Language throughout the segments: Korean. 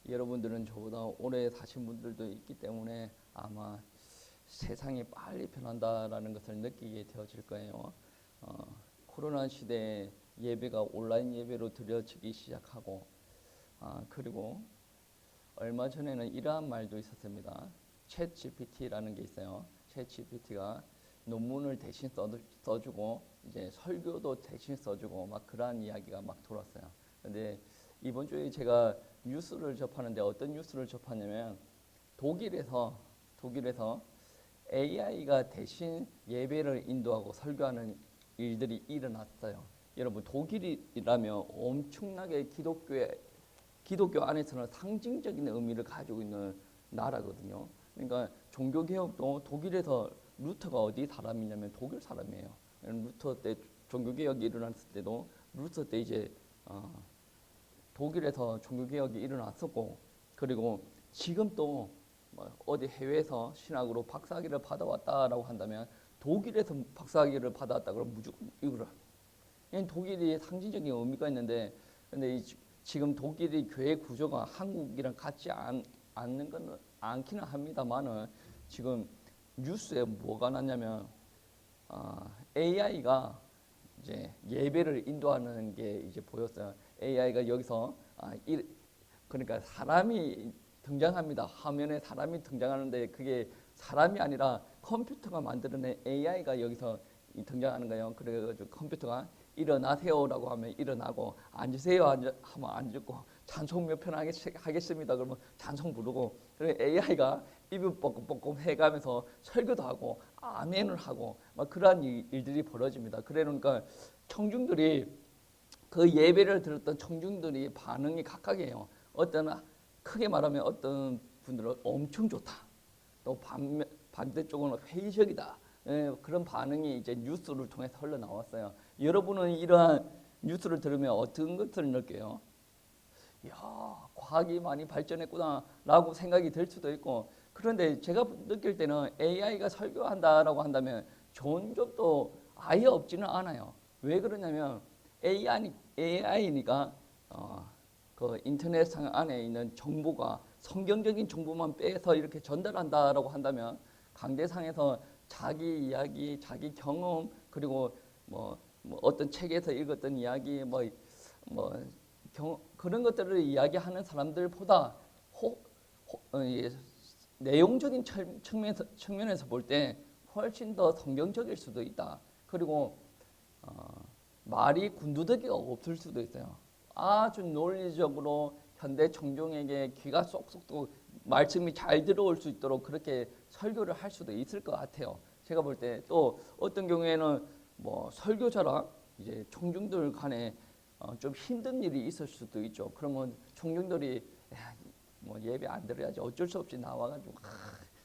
여러분들은 저보다 오래 사신 분들도 있기 때문에 아마 세상이 빨리 변한다라는 것을 느끼게 되어질 거예요. 코로나 시대에 예배가 온라인 예배로 드려지기 시작하고, 그리고 얼마 전에는 이러한 말도 있었습니다. 챗 GPT라는 게 있어요. 챗 GPT가 논문을 대신 써주고 이제 설교도 대신 써주고 막 그러한 이야기가 막 돌았어요. 근데 이번 주에 제가 뉴스를 접하는데 어떤 뉴스를 접하냐면 독일에서 AI가 대신 예배를 인도하고 설교하는 일들이 일어났어요. 여러분, 독일이라면 엄청나게 기독교 안에서는 상징적인 의미를 가지고 있는 나라거든요. 그러니까 종교개혁도 독일에서 루터가 어디 사람이냐면 독일 사람이에요. 루터 때 종교개혁이 일어났을 때도 루터 때 이제 독일에서 종교개혁이 일어났었고, 그리고 지금 또 어디 해외에서 신학으로 박사학위를 받아왔다라고 한다면 독일에서 박사학위를 받아왔다 그러면 무조건 이거를. 독일이 상징적인 의미가 있는데, 근데 지금 독일이 교회 구조가 한국이랑 같지 않는 건 않기는 합니다만은 지금 뉴스에 뭐가 났냐면 AI가 이제 예배를 인도하는 게 이제 보였어요. AI가 여기서 그러니까 사람이 등장합니다. 화면에 사람이 등장하는데 그게 사람이 아니라 컴퓨터가 만들어낸 AI가 여기서 등장하는 거예요. 그래가지고 컴퓨터가 일어나세요라고 하면 일어나고, 앉으세요 하면 앉고, 찬송 몇 편 하겠습니다 그러면 찬송 부르고, 그리고 AI가 입을 뻥뻥뻥 해가면서 설교도 하고 아멘을 하고 막 그러한 일들이 벌어집니다. 그러니까 청중들이, 그 예배를 들었던 청중들이 반응이 각각이에요. 크게 말하면 어떤 분들은 엄청 좋다, 또 반대쪽은 회의적이다. 그런 반응이 이제 뉴스를 통해서 흘러나왔어요. 여러분은 이러한 뉴스를 들으면 어떤 것을 느껴요? 이야, 과학이 많이 발전했구나라고 생각이 들 수도 있고, 그런데 제가 느낄 때는 AI가 설교한다라고 한다면 좋은 점도 아예 없지는 않아요. 왜 그러냐면 AI니까 그 인터넷상 안에 있는 정보가 성경적인 정보만 빼서 이렇게 전달한다라고 한다면 강대상에서 자기 이야기, 자기 경험, 그리고 뭐 어떤 책에서 읽었던 이야기, 그런 것들을 이야기하는 사람들보다 내용적인 측면에서 볼 때 훨씬 더 성경적일 수도 있다. 그리고 말이 군두더기가 없을 수도 있어요. 아주 논리적으로 현대 청중에게 귀가 쏙쏙 또 말씀이 잘 들어올 수 있도록 그렇게 설교를 할 수도 있을 것 같아요. 제가 볼 때 또 어떤 경우에는 설교자랑 이제 청중들 간에 좀 힘든 일이 있을 수도 있죠. 그러면 청중들이 예배 안 들어야지 어쩔 수 없이 나와가지고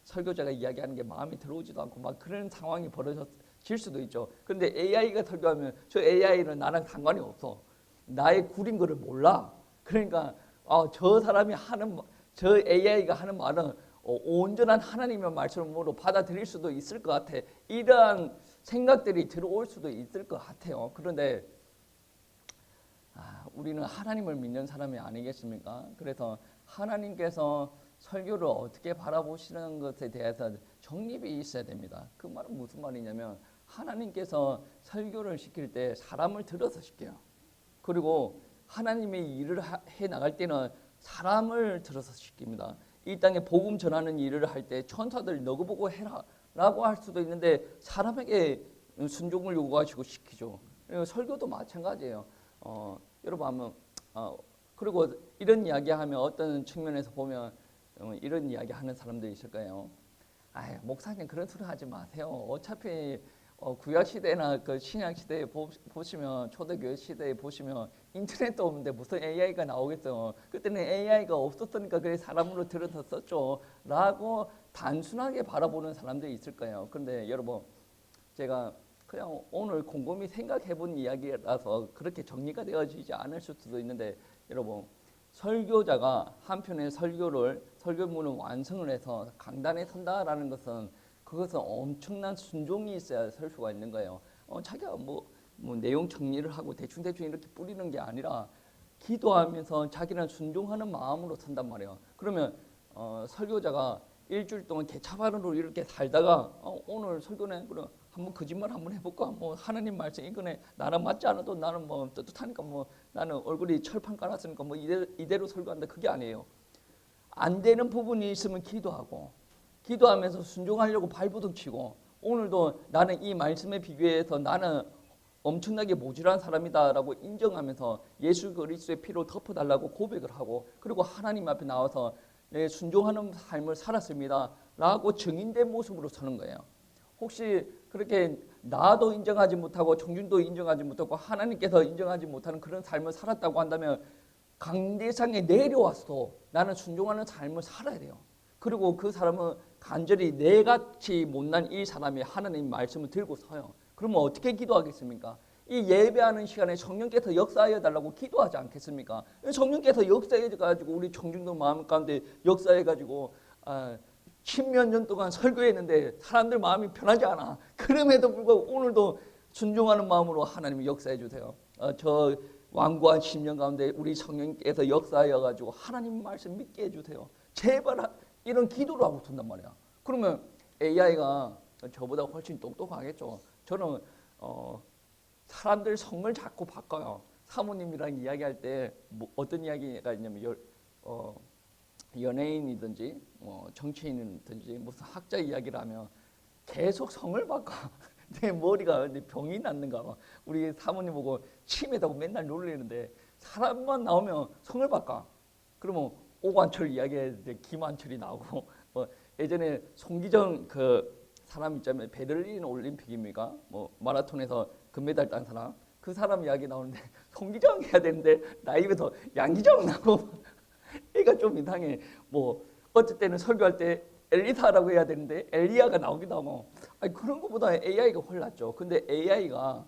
설교자가 이야기하는 게 마음에 들어오지도 않고 막 그런 상황이 벌어질 수도 있죠. 그런데 AI가 설교하면 저 AI는 나랑 상관이 없어. 나의 구린 거를 몰라. 그러니까 저 AI가 하는 말은 온전한 하나님의 말씀으로 받아들일 수도 있을 것 같아. 이러한 생각들이 들어올 수도 있을 것 같아요. 그런데 우리는 하나님을 믿는 사람이 아니겠습니까? 그래서 하나님께서 설교를 어떻게 바라보시는 것에 대해서 정립이 있어야 됩니다. 그 말은 무슨 말이냐면 하나님께서 설교를 시킬 때 사람을 들어서 시켜요. 그리고 하나님의 일을 해 나갈 때는 사람을 들어서 시킵니다. 이 땅에 복음 전하는 일을 할 때 천사들 너그 보고 해라 라고 할 수도 있는데 사람에게 순종을 요구하시고 시키죠. 설교도 마찬가지예요. 여러분 한번 그리고 이런 이야기하면 어떤 측면에서 보면 이런 이야기하는 사람들이 있을 거예요. 목사님 그런 소리 하지 마세요. 어차피 구약 시대나 그 신약 시대에 보시면 초대교회 시대에 보시면 인터넷도 없는데 무슨 AI가 나오겠어요. 그때는 AI가 없었으니까 그래 사람으로 들어서 썼죠. 라고 단순하게 바라보는 사람들이 있을 거예요. 그런데 여러분 제가 그냥 오늘 곰곰이 생각해본 이야기라서 그렇게 정리가 되어지지 않을 수도 있는데, 여러분 설교자가 한편의 설교문을 완성을 해서 강단에 선다라는 것은 그것은 엄청난 순종이 있어야 설 수가 있는 거예요. 자기가 내용 정리를 하고 대충 이렇게 뿌리는 게 아니라 기도하면서 자기는 순종하는 마음으로 선단 말이에요. 그러면 설교자가 일주일 동안 개차반으로 이렇게 살다가 오늘 설교는 그럼 한번 거짓말 한번 해볼까? 뭐 하나님 말씀 이거네 나랑 맞지 않아도 나는 뭐 떳떳하니까 뭐 나는 얼굴이 철판 깔았으니까 뭐 이대로 설교한다 그게 아니에요. 안 되는 부분이 있으면 기도하고 기도하면서 순종하려고 발버둥 치고 오늘도 나는 이 말씀에 비교해서 나는 엄청나게 모질한 사람이다라고 인정하면서 예수 그리스도의 피로 덮어달라고 고백을 하고 그리고 하나님 앞에 나와서 내 순종하는 삶을 살았습니다 라고 증인된 모습으로 서는 거예요. 혹시 그렇게 나도 인정하지 못하고 청중도 인정하지 못하고 하나님께서 인정하지 못하는 그런 삶을 살았다고 한다면 강대상에 내려와서도 나는 순종하는 삶을 살아야 돼요. 그리고 그 사람은 간절히 내같이 못난 이 사람이 하나님 말씀을 들고 서요. 그러면 어떻게 기도하겠습니까? 이 예배하는 시간에 성령께서 역사하여 달라고 기도하지 않겠습니까? 성령께서 역사해 가지고 우리 청중도 마음 가운데 역사해 가지고 10몇 년 동안 설교했는데 사람들 마음이 편하지 않아. 그럼에도 불구하고 오늘도 순종하는 마음으로 하나님이 역사해 주세요. 저 완고한 10년 가운데 우리 성령께서 역사하여 가지고 하나님 말씀 믿게 해 주세요. 제발 이런 기도를 하고 둔단 말이야. 그러면 AI가 저보다 훨씬 똑똑하겠죠. 저는 사람들 성을 자꾸 바꿔요. 사모님이랑 이야기할 때 뭐 어떤 이야기가 있냐면 연예인이든지 정치인이든지 무슨 학자 이야기를 하면 계속 성을 바꿔. 내 머리가 병이 났는가 봐. 우리 사모님 보고 치매다고 맨날 놀리는데 사람만 나오면 성을 바꿔. 그러면 오관철 이야기할 때 김한철이 나오고 예전에 송기정 그 사람 있잖아요. 베를린 올림픽입니까? 뭐 마라톤에서 금메달 딴 사람. 그 사람 이야기 나오는데 송기정 해야 되는데 나이부터 양기정 나오고 애가 좀 이상해. 뭐 어쩔 때는 설교할 때 엘리사라고 해야 되는데 엘리야가 나오기도 하고. 아니 그런 것보다 AI가 홀랐죠. 근데 AI가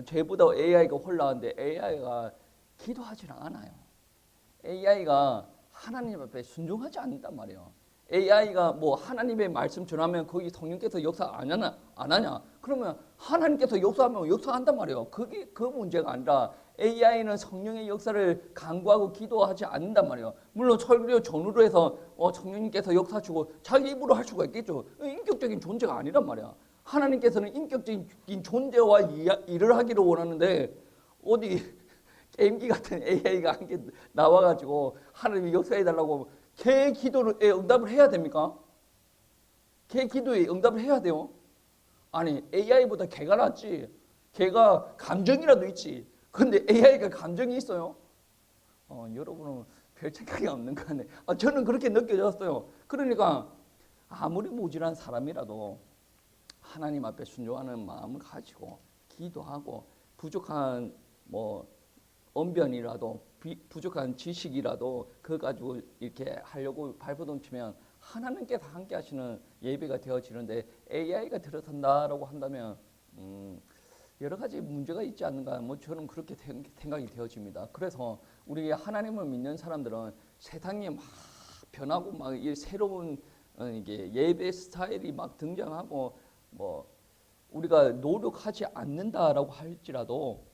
죄보다 AI가 홀라는데 AI가 기도하지는 않아요. AI가 하나님 앞에 순종하지 않는단 말이에요. AI가 뭐 하나님의 말씀 전하면 거기 성령께서 역사 안 하냐? 그러면 하나님께서 역사하면 역사한단 말이에요. 그게 그 문제가 아니라 AI는 성령의 역사를 간구하고 기도하지 않는단 말이에요. 물론 설교 전후로 해서 성령님께서 역사하시고 자기 입으로 할 수가 있겠죠. 인격적인 존재가 아니란 말이야. 하나님께서는 인격적인 존재와 일을 하기를 원하는데 어디 게임기 같은 AI가 한 개 나와가지고 하나님이 역사해달라고 걔 기도에 응답을 해야 됩니까? 걔 기도에 응답을 해야 돼요? 아니 AI보다 걔가 낫지. 걔가 감정이라도 있지. 근데 AI가 감정이 있어요? 여러분은 별 생각이 없는 거 같네. 저는 그렇게 느껴졌어요. 그러니까 아무리 모질한 사람이라도 하나님 앞에 순종하는 마음을 가지고 기도하고 부족한 언변이라도 부족한 지식이라도 그거 가지고 이렇게 하려고 발버둥 치면 하나님께서 함께 하시는 예배가 되어지는데 AI가 들어선다라고 한다면 여러 가지 문제가 있지 않는가 저는 그렇게 생각이 되어집니다. 그래서 우리 하나님을 믿는 사람들은 세상이 막 변하고 막 새로운 이게 예배 스타일이 막 등장하고 우리가 노력하지 않는다라고 할지라도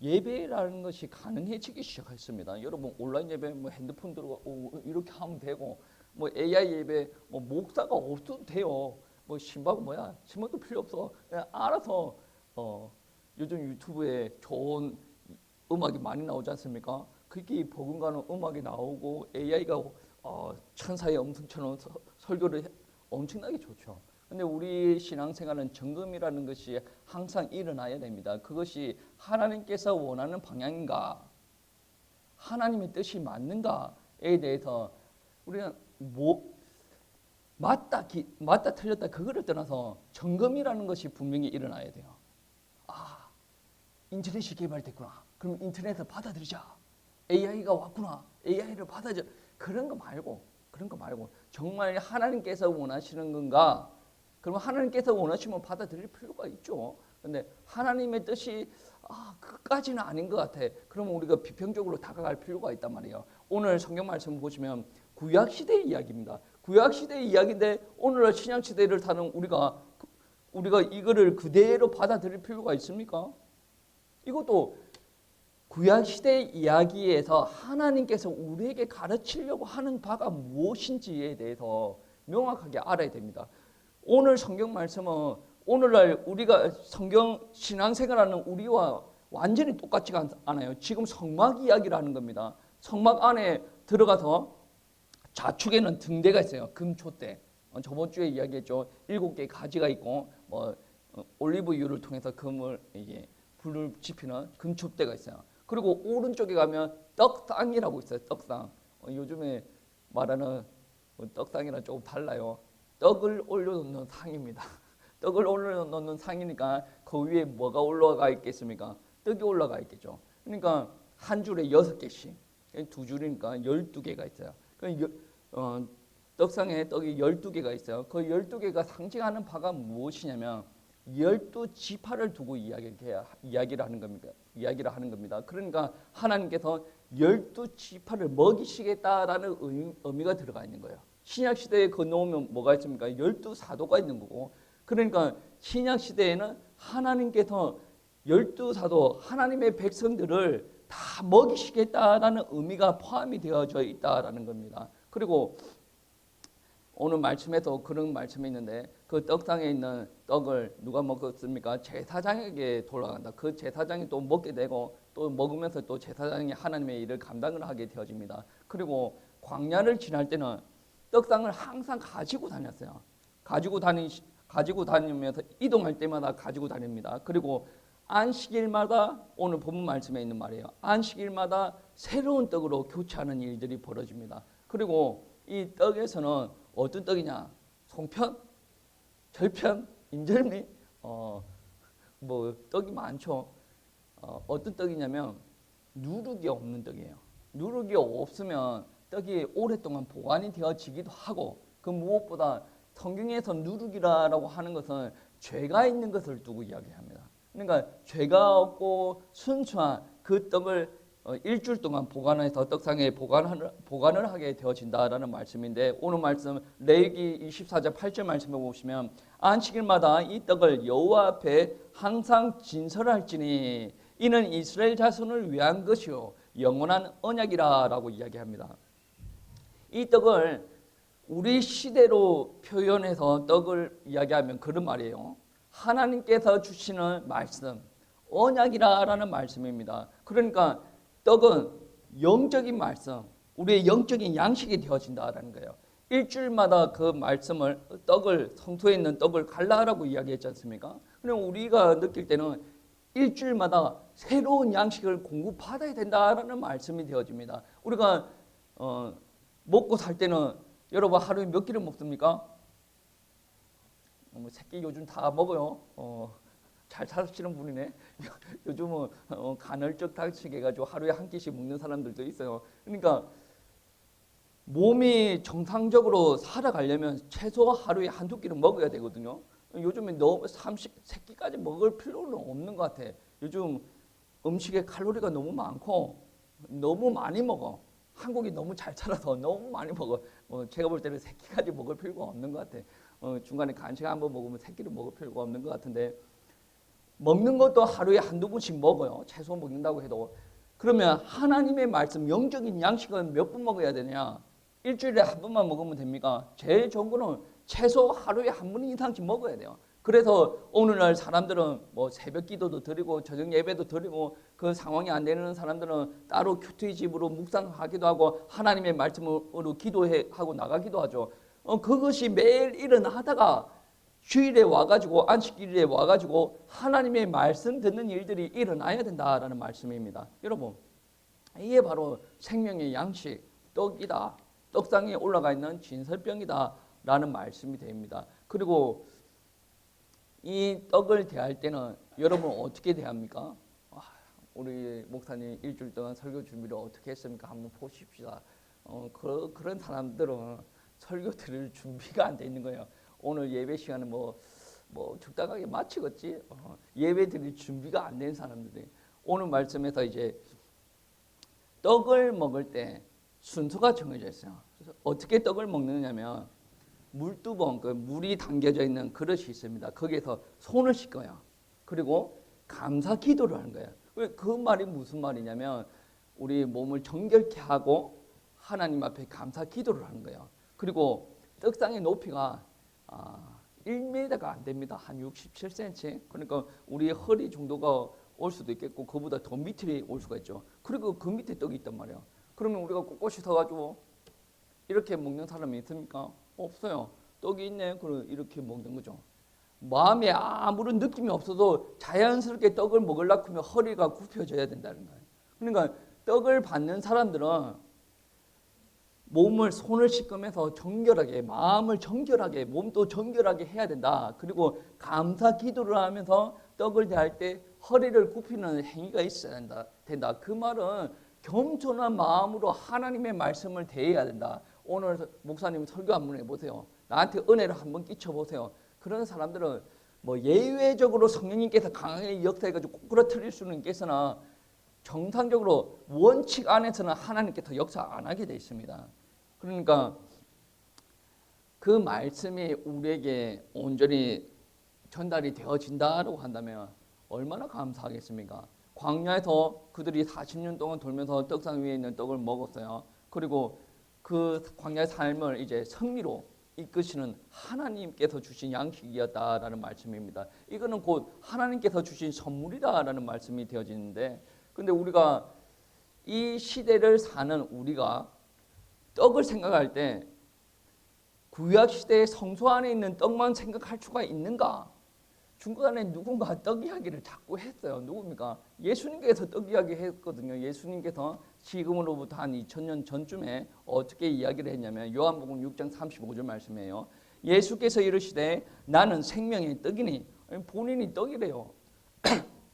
예배라는 것이 가능해지기 시작했습니다. 여러분 온라인 예배 핸드폰 들고 이렇게 하면 되고 AI 예배 목사가 없어도 돼요. 신방도 필요 없어. 그냥 알아서 요즘 유튜브에 좋은 음악이 많이 나오지 않습니까? 그게 버금가는 음악이 나오고 AI가 천사의 음성처럼 설교를 엄청나게 좋죠. 근데 우리 신앙생활은 점검이라는 것이 항상 일어나야 됩니다. 그것이 하나님께서 원하는 방향인가, 하나님의 뜻이 맞는가에 대해서 우리가 맞다 틀렸다 그거를 떠나서 점검이라는 것이 분명히 일어나야 돼요. 인터넷이 개발됐구나. 그럼 인터넷을 받아들이자. AI가 왔구나. AI를 받아들여. 그런 거 말고 정말 하나님께서 원하시는 건가? 그러면 하나님께서 원하시면 받아들일 필요가 있죠. 근데 하나님의 뜻이 그까지는 아닌 것 같아. 그러면 우리가 비평적으로 다가갈 필요가 있단 말이에요. 오늘 성경 말씀 보시면 구약시대의 이야기입니다. 구약시대의 이야기인데 오늘날 신약시대를 사는 우리가 이거를 그대로 받아들일 필요가 있습니까? 이것도 구약시대 이야기에서 하나님께서 우리에게 가르치려고 하는 바가 무엇인지에 대해서 명확하게 알아야 됩니다. 오늘 성경 말씀은 오늘날 우리가 성경 신앙생활하는 우리와 완전히 똑같지가 않아요. 지금 성막 이야기를 하는 겁니다. 성막 안에 들어가서 좌측에는 등대가 있어요. 금촛대. 저번 주에 이야기했죠. 7개의 가지가 있고 올리브유를 통해서 금을 이게 불을 지피는 금촛대가 있어요. 그리고 오른쪽에 가면 떡상이라고 있어요. 떡상. 요즘에 말하는 떡상이랑 조금 달라요. 떡을 올려놓는 상입니다. 떡을 올려놓는 상이니까 그 위에 뭐가 올라가 있겠습니까? 떡이 올라가 있겠죠. 그러니까 한 줄에 6개씩, 두 줄이니까 12개가 있어요. 떡상에 떡이 12개가 있어요. 그 12개가 상징하는 바가 무엇이냐면 12지파를 두고 이야기를 하는 겁니다. 그러니까 하나님께서 12지파를 먹이시겠다라는 의미가 들어가 있는 거예요. 신약 시대에 건너오면 뭐가 있습니까? 12사도가 있는 거고. 그러니까 신약 시대에는 하나님께서 12사도 하나님의 백성들을 다 먹이시겠다라는 의미가 포함이 되어져 있다라는 겁니다. 그리고 오늘 말씀에도 그런 말씀이 있는데 그 떡상에 있는 떡을 누가 먹었습니까? 제사장에게 돌아간다. 그 제사장이 또 먹게 되고 또 먹으면서 또 제사장이 하나님의 일을 감당을 하게 되어집니다. 그리고 광야를 지날 때는 떡상을 항상 가지고 다녔어요. 가지고 다니면서 이동할 때마다 가지고 다닙니다. 그리고 안식일마다 오늘 본문 말씀에 있는 말이에요. 안식일마다 새로운 떡으로 교체하는 일들이 벌어집니다. 그리고 이 떡에서는 어떤 떡이냐? 송편, 절편, 인절미, 떡이 많죠. 어떤 떡이냐면 누룩이 없는 떡이에요. 누룩이 없으면 떡이 오랫동안 보관이 되어지기도 하고 그 무엇보다 성경에서 누룩이라고 하는 것은 죄가 있는 것을 두고 이야기합니다. 그러니까 죄가 없고 순수한 그 떡을 일주일 동안 보관해서 떡상에 보관을 하게 되어진다라는 말씀인데 오늘 말씀 레위기 24장 8절 말씀에 보시면 안식일마다 이 떡을 여호와 앞에 항상 진설할지니 이는 이스라엘 자손을 위한 것이요 영원한 언약이라라고 이야기합니다. 이 떡을 우리 시대로 표현해서 떡을 이야기하면 그런 말이에요. 하나님께서 주시는 말씀, 언약이라는 말씀입니다. 그러니까 떡은 영적인 말씀, 우리의 영적인 양식이 되어진다라는 거예요. 일주일마다 그 말씀을 떡을 성소에 있는 떡을 갈라라고 이야기했지 않습니까? 그럼 우리가 느낄 때는 일주일마다 새로운 양식을 공급받아야 된다라는 말씀이 되어집니다. 우리가 먹고 살 때는 여러분 하루에 몇 끼를 먹습니까? 새끼 요즘 다 먹어요. 잘 사시는 분이네. 요즘은 간헐적 단식해가지고 하루에 한 끼씩 먹는 사람들도 있어요. 그러니까 몸이 정상적으로 살아가려면 최소 하루에 한두 끼는 먹어야 되거든요. 요즘에 너무 30끼까지 먹을 필요는 없는 것 같아. 요즘 음식에 칼로리가 너무 많고 너무 많이 먹어. 한국이 너무 잘 살아서 너무 많이 먹어. 제가 볼 때는 3끼까지 먹을 필요가 없는 것 같아. 중간에 간식 한번 먹으면 3끼를 먹을 필요가 없는 것 같은데 먹는 것도 하루에 한두 번씩 먹어요. 최소 먹는다고 해도. 그러면 하나님의 말씀, 영적인 양식은 몇 번 먹어야 되냐? 일주일에 한 번만 먹으면 됩니까? 제일 좋은 거는 최소 하루에 한 번 이상씩 먹어야 돼요. 그래서 오늘날 사람들은 새벽 기도도 드리고 저녁 예배도 드리고 그 상황이 안 되는 사람들은 따로 큐티 집으로 묵상하기도 하고 하나님의 말씀으로 기도하고 나가기도 하죠. 그것이 매일 일어나다가 주일에 와가지고 안식일에 와가지고 하나님의 말씀 듣는 일들이 일어나야 된다라는 말씀입니다. 여러분, 이게 바로 생명의 양식, 떡이다. 떡상에 올라가 있는 진설병이다라는 말씀이 됩니다. 그리고 이 떡을 대할 때는 여러분 어떻게 대합니까? 우리 목사님 일주일 동안 설교 준비를 어떻게 했습니까? 한번 보십시다. 그런 사람들은 설교 들을 준비가 안 돼 있는 거예요. 오늘 예배 시간은 적당하게 마치겠지. 예배 드릴 준비가 안 된 사람들이 오늘 말씀에서 이제 떡을 먹을 때 순서가 정해져 있어요. 그래서 어떻게 떡을 먹느냐면 물두봉, 그 물이 담겨져 있는 그릇이 있습니다. 거기에서 손을 씻고요. 그리고 감사 기도를 하는 거예요. 그 말이 무슨 말이냐면 우리 몸을 정결케 하고 하나님 앞에 감사 기도를 하는 거예요. 그리고 떡상의 높이가 1m가 안 됩니다. 한 67cm. 그러니까 우리 허리 정도가 올 수도 있겠고 그보다 더 밑에 올 수가 있죠. 그리고 그 밑에 떡이 있단 말이에요. 그러면 우리가 꼿꼿이 서가지고 이렇게 먹는 사람이 있습니까? 없어요. 떡이 있네. 그럼 이렇게 먹는 거죠. 마음에 아무런 느낌이 없어도 자연스럽게 떡을 먹으려고 하면 허리가 굽혀져야 된다는 거예요. 그러니까 떡을 받는 사람들은 몸을 손을 씻으면서 정결하게, 마음을 정결하게, 몸도 정결하게 해야 된다. 그리고 감사 기도를 하면서 떡을 대할 때 허리를 굽히는 행위가 있어야 된다. 그 말은 겸손한 마음으로 하나님의 말씀을 대해야 된다. 오늘 목사님 설교 한번 해보세요. 나한테 은혜를 한번 끼쳐보세요. 그런 사람들은 뭐 예외적으로 성령님께서 강하게 역사해가지고 꼬꾸라뜨릴 수는 있겠으나 정상적으로 원칙 안에서는 하나님께서 역사 안 하게 되어 있습니다. 그러니까 그 말씀이 우리에게 온전히 전달이 되어진다고 한다면 얼마나 감사하겠습니까? 광야에서 그들이 40년 동안 돌면서 떡상 위에 있는 떡을 먹었어요. 그리고 그 광야의 삶을 이제 승리로 이끄시는 하나님께서 주신 양식이었다라는 말씀입니다. 이거는 곧 하나님께서 주신 선물이다라는 말씀이 되어지는데, 근데 우리가 이 시대를 사는 우리가 떡을 생각할 때 구약 시대의 성소 안에 있는 떡만 생각할 수가 있는가? 중간에 누군가 떡 이야기를 자꾸 했어요. 누굽니까? 예수님께서 떡 이야기 했거든요. 예수님께서 지금으로부터 한 2000년 전쯤에 어떻게 이야기를 했냐면 요한복음 6장 35절 말씀이에요. 예수께서 이르시되 나는 생명의 떡이니, 본인이 떡이래요.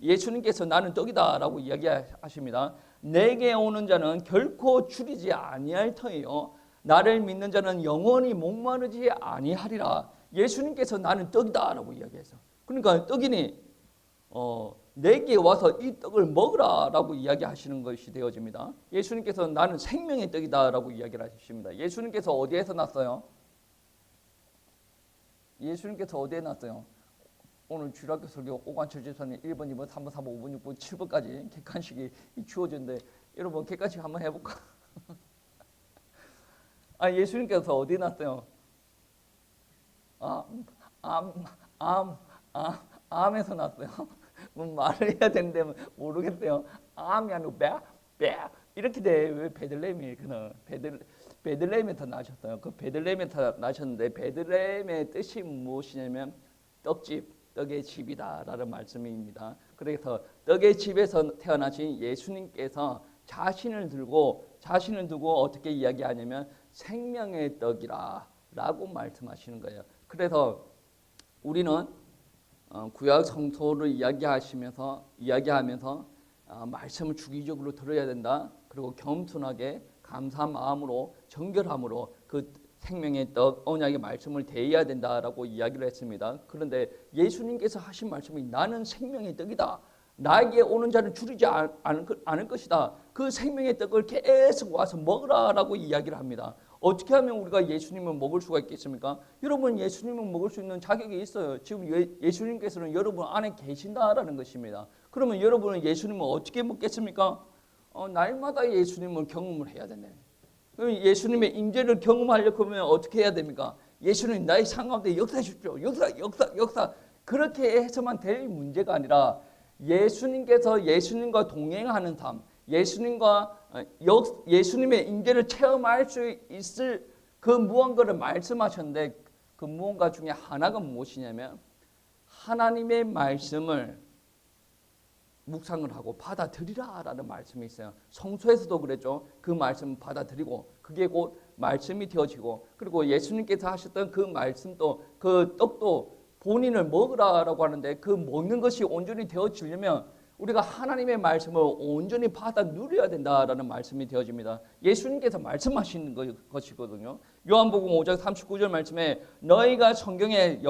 예수님께서 나는 떡이다 라고 이야기하십니다. 내게 오는 자는 결코 줄이지 아니할 터이요 나를 믿는 자는 영원히 목마르지 아니하리라. 예수님께서 나는 떡이다 라고 이야기해서, 그러니까 떡이니 내게 와서 이 떡을 먹으라 라고 이야기하시는 것이 되어집니다. 예수님께서 나는 생명의 떡이다 라고 이야기를 하십니다. 예수님께서 어디에서 났어요? 예수님께서 어디에 났어요? 오늘 주일학교 설교 오관철 집사님 1번, 2번, 3번, 4번, 5번, 6번, 7번까지 객관식이 주어졌는데 여러분 객관식 한번 해볼까? 예수님께서 어디에 났어요? 암에서 났어요. 뭐 말을 해야 되는데 모르겠어요. 암이 아니고 배 이렇게 돼. 왜 베들레헴이 베들레헴에서 나셨어요. 그 베들레헴에서 나셨는데 베들레헴의 뜻이 무엇이냐면 떡집, 떡의 집이다라는 말씀입니다. 그래서 떡의 집에서 태어나신 예수님께서 자신을 두고 어떻게 이야기하냐면 생명의 떡이라라고 말씀하시는 거예요. 그래서 우리는 구약 성소를 이야기하면서 말씀을 주기적으로 들어야 된다. 그리고 겸손하게 감사한 마음으로 정결함으로 그 생명의 떡 언약의 말씀을 대해야 된다라고 이야기를 했습니다. 그런데 예수님께서 하신 말씀이 나는 생명의 떡이다. 나에게 오는 자는 줄이지 않을 것이다. 그 생명의 떡을 계속 와서 먹으라라고 이야기를 합니다. 어떻게 하면 우리가 예수님을 먹을 수가 있겠습니까? 여러분 예수님을 먹을 수 있는 자격이 있어요. 지금 예수님께서는 여러분 안에 계신다라는 것입니다. 그러면 여러분은 예수님을 어떻게 먹겠습니까? 날마다 예수님을 경험을 해야 되네. 예수님의 임재를 경험하려고 하면 어떻게 해야 됩니까? 예수님 나의 삶 가운데 역사해 주십시오. 역사. 그렇게 해서만 될 문제가 아니라 예수님과 동행하는 삶, 예수님의 임재를 체험할 수 있을 그 무언가를 말씀하셨는데 그 무언가 중에 하나가 무엇이냐면 하나님의 말씀을 묵상을 하고 받아들이라라는 말씀이 있어요. 성소에서도 그랬죠. 그 말씀을 받아들이고 그게 곧 말씀이 되어지고, 그리고 예수님께서 하셨던 그 말씀도 그 떡도 본인을 먹으라라고 하는데 그 먹는 것이 온전히 되어지려면 우리가 하나님의 말씀을 온전히 받아 누려야 된다라는 말씀이 되어집니다. 예수님께서 말씀하시는 것이거든요. 요한복음 5장 39절 말씀에 너희가 성경에서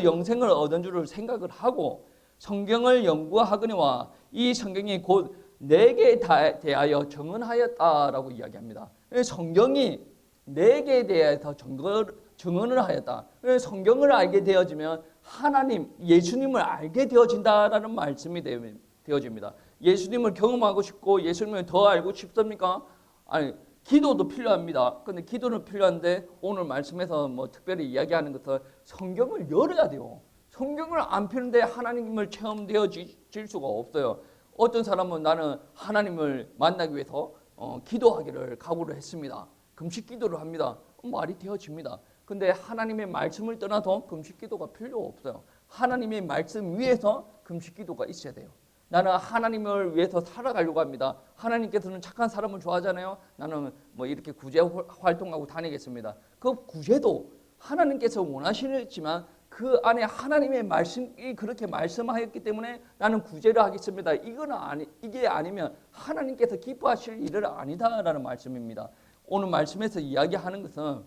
영생을 얻은 줄을 생각을 하고 성경을 연구하거니와 이 성경이 곧 내게 대하여 증언하였다라고 이야기합니다. 성경이 내게 대해서 증언을 하였다. 성경을 알게 되어지면 하나님, 예수님을 알게 되어진다라는 말씀이 되어집니다. 예수님을 경험하고 싶고 예수님을 더 알고 싶습니까? 아니, 기도도 필요합니다. 근데 기도는 필요한데 오늘 말씀에서 뭐 특별히 이야기하는 것은 성경을 열어야 돼요. 성경을 안 펴는데 하나님을 체험되어질 수가 없어요. 어떤 사람은 나는 하나님을 만나기 위해서 기도하기를 각오를 했습니다. 금식 기도를 합니다. 말이 되어집니다. 근데 하나님의 말씀을 떠나서 금식 기도가 필요 없어요. 하나님의 말씀 위에서 금식 기도가 있어야 돼요. 나는 하나님을 위해서 살아가려고 합니다. 하나님께서는 착한 사람을 좋아하잖아요. 나는 뭐 이렇게 구제 활동하고 다니겠습니다. 그 구제도 하나님께서 원하시지만 그 안에 하나님의 말씀이 그렇게 말씀하였기 때문에 나는 구제를 하겠습니다. 이게 아니면 하나님께서 기뻐하실 일은 아니다라는 말씀입니다. 오늘 말씀에서 이야기하는 것은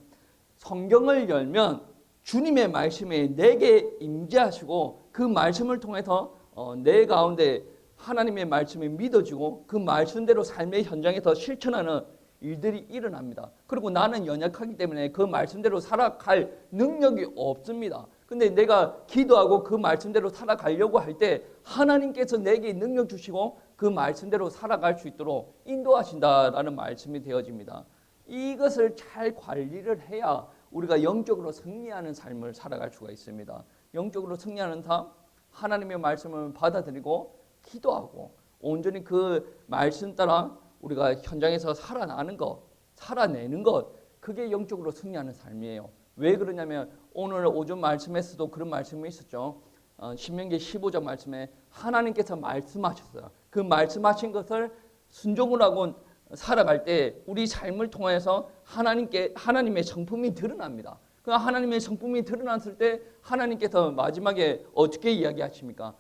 성경을 열면 주님의 말씀에 내게 임재하시고 그 말씀을 통해서 내 가운데 하나님의 말씀이 믿어지고 그 말씀대로 삶의 현장에서 실천하는 일들이 일어납니다. 그리고 나는 연약하기 때문에 그 말씀대로 살아갈 능력이 없습니다. 근데 내가 기도하고 그 말씀대로 살아가려고 할 때 하나님께서 내게 능력 주시고 그 말씀대로 살아갈 수 있도록 인도하신다라는 말씀이 되어집니다. 이것을 잘 관리를 해야 우리가 영적으로 승리하는 삶을 살아갈 수가 있습니다. 영적으로 승리하는 삶, 하나님의 말씀을 받아들이고 기도하고 온전히 그 말씀 따라 우리가 현장에서 살아나는 것, 살아내는 것, 그게 영적으로 승리하는 삶이에요. 왜 그러냐면 오늘 오전 말씀에서도 그런 말씀이 있었죠. 신명기 15장 말씀에 하나님께서 말씀하셨어요. 그 말씀하신 것을 순종을 하고 살아갈 때 우리 삶을 통해서 하나님의 성품이 드러납니다. 그 하나님의 성품이 드러났을 때 하나님께서 마지막에 어떻게 이야기하십니까?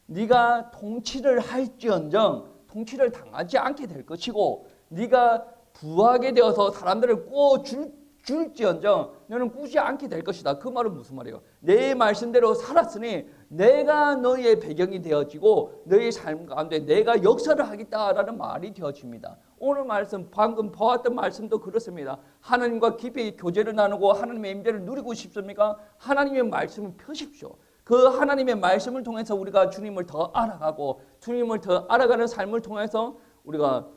네가 통치를 할지언정 통치를 당하지 않게 될 것이고 네가 부하게 되어서 사람들을 줄지언정 너는 꾸지 않게 될 것이다. 그 말은 무슨 말이에요? 내 말씀대로 살았으니 내가 너의 배경이 되어지고 너의 삶 가운데 내가 역사를 하겠다라는 말이 되어집니다. 오늘 말씀 방금 보았던 말씀도 그렇습니다. 하나님과 깊이 교제를 나누고 하나님의 임재를 누리고 싶습니까? 하나님의 말씀을 펴십시오. 그 하나님의 말씀을 통해서 우리가 주님을 더 알아가고 주님을 더 알아가는 삶을 통해서 우리가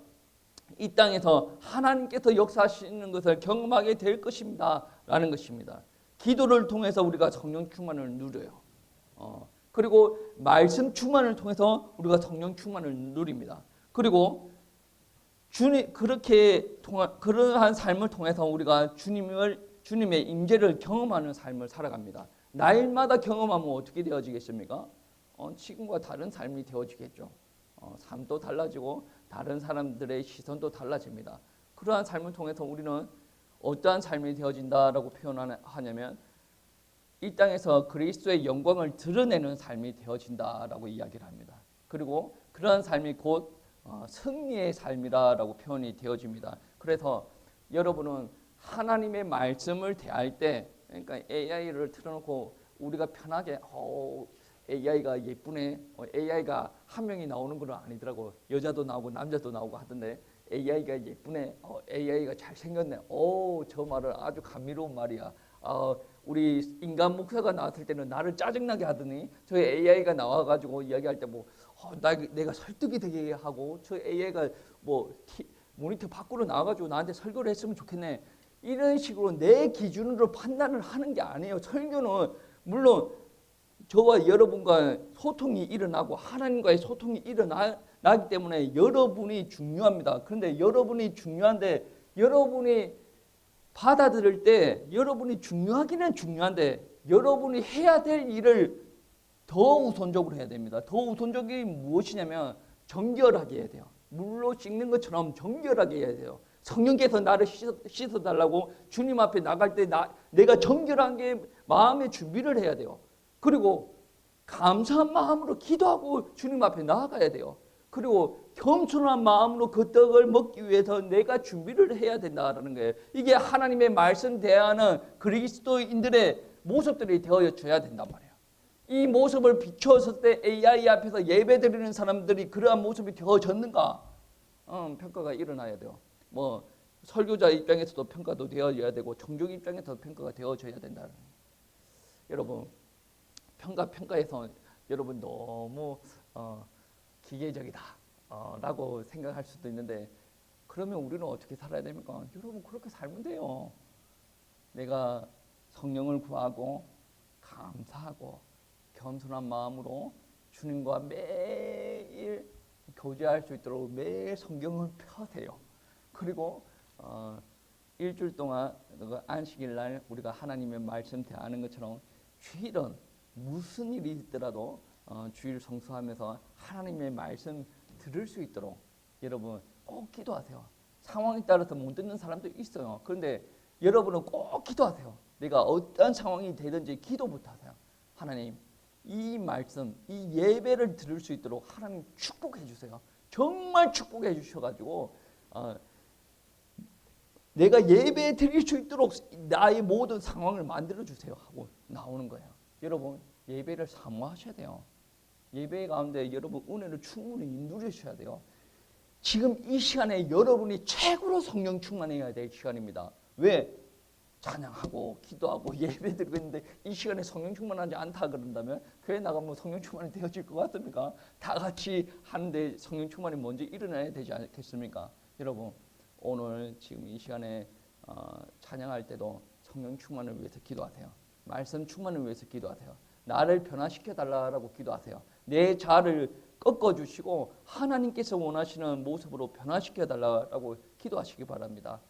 이 땅에서 하나님께서 역사하시는 것을 경험하게 될 것입니다 라는 것입니다. 기도를 통해서 우리가 성령 충만을 누려요. 그리고 말씀 충만을 통해서 우리가 성령 충만을 누립니다. 그리고 그러한 삶을 통해서 우리가 주님의 임재를 경험하는 삶을 살아갑니다. 날마다 경험하면 어떻게 되어지겠습니까? 지금과 다른 삶이 되어지겠죠. 삶도 달라지고 다른 사람들의 시선도 달라집니다. 그러한 삶을 통해서 우리는 어떠한 삶이 되어진다라고 표현하냐면 이 땅에서 그리스도의 영광을 드러내는 삶이 되어진다라고 이야기를 합니다. 그리고 그러한 삶이 곧 승리의 삶이라고 표현이 되어집니다. 그래서 여러분은 하나님의 말씀을 대할 때 그러니까 AI를 틀어놓고 우리가 편하게 AI가 예쁘네. AI가 한 명이 나오는 건 아니더라고. 여자도 나오고 남자도 나오고 하던데 AI가 예쁘네. AI가 잘생겼네. 저 말은 아주 감미로운 말이야. 우리 인간 목사가 나왔을 때는 나를 짜증나게 하더니 저 AI가 나와가지고 이야기할 때 내가 설득이 되게 하고 저 AI가 모니터 밖으로 나와가지고 나한테 설교를 했으면 좋겠네. 이런 식으로 내 기준으로 판단을 하는 게 아니에요. 설교는 물론 저와 여러분과 소통이 일어나고 하나님과의 소통이 일어나기 때문에 여러분이 중요합니다. 그런데 여러분이 중요한데 여러분이 받아들일 때 여러분이 중요하기는 중요한데 여러분이 해야 될 일을 더 우선적으로 해야 됩니다. 더 우선적이 무엇이냐면 정결하게 해야 돼요. 물로 씻는 것처럼 정결하게 해야 돼요. 성령께서 나를 씻어달라고 주님 앞에 나갈 때 내가 정결한 게 마음의 준비를 해야 돼요. 그리고 감사한 마음으로 기도하고 주님 앞에 나아가야 돼요. 그리고 겸손한 마음으로 그 떡을 먹기 위해서 내가 준비를 해야 된다는 거예요. 이게 하나님의 말씀 대하는 그리스도인들의 모습들이 되어져야 된단 말이에요. 이 모습을 비추었을 때 AI 앞에서 예배드리는 사람들이 그러한 모습이 되어졌는가? 평가가 일어나야 돼요. 설교자 입장에서도 평가도 되어져야 되고 종족 입장에서도 평가가 되어져야 된다는 거예요. 여러분 평가에서 여러분 너무 기계적이다 라고 생각할 수도 있는데, 그러면 우리는 어떻게 살아야 됩니까? 여러분, 그렇게 살면 돼요. 내가 성령을 구하고 감사하고 겸손한 마음으로 주님과 매일 교제할 수 있도록 매일 성경을 펴세요. 그리고 일주일 동안 안식일 날 우리가 하나님의 말씀 대하는 것처럼 주일은 무슨 일이 있더라도 주일 성수하면서 하나님의 말씀 들을 수 있도록 여러분 꼭 기도하세요. 상황에 따라서 못 듣는 사람도 있어요. 그런데 여러분은 꼭 기도하세요. 내가 어떤 상황이 되든지 기도부터 하세요. 하나님, 이 말씀, 이 예배를 들을 수 있도록 하나님 축복해 주세요. 정말 축복해 주셔가지고 내가 예배 드릴 수 있도록 나의 모든 상황을 만들어 주세요 하고 나오는 거예요. 여러분, 예배를 사모하셔야 돼요. 예배 가운데 여러분 은혜를 충분히 누리셔야 돼요. 지금 이 시간에 여러분이 최고로 성령 충만해야 될 시간입니다. 왜? 찬양하고 기도하고 예배드리고 있는데 이 시간에 성령 충만하지 않다 그런다면 교회 나가면 성령 충만이 되어질 것 같습니까? 다 같이 하는데 성령 충만이 먼저 일어나야 되지 않겠습니까? 여러분, 오늘 지금 이 시간에 찬양할 때도 성령 충만을 위해서 기도하세요. 말씀 충만을 위해서 기도하세요. 나를 변화시켜 달라고 기도하세요. 내 자아를 꺾어주시고 하나님께서 원하시는 모습으로 변화시켜 달라고 기도하시기 바랍니다.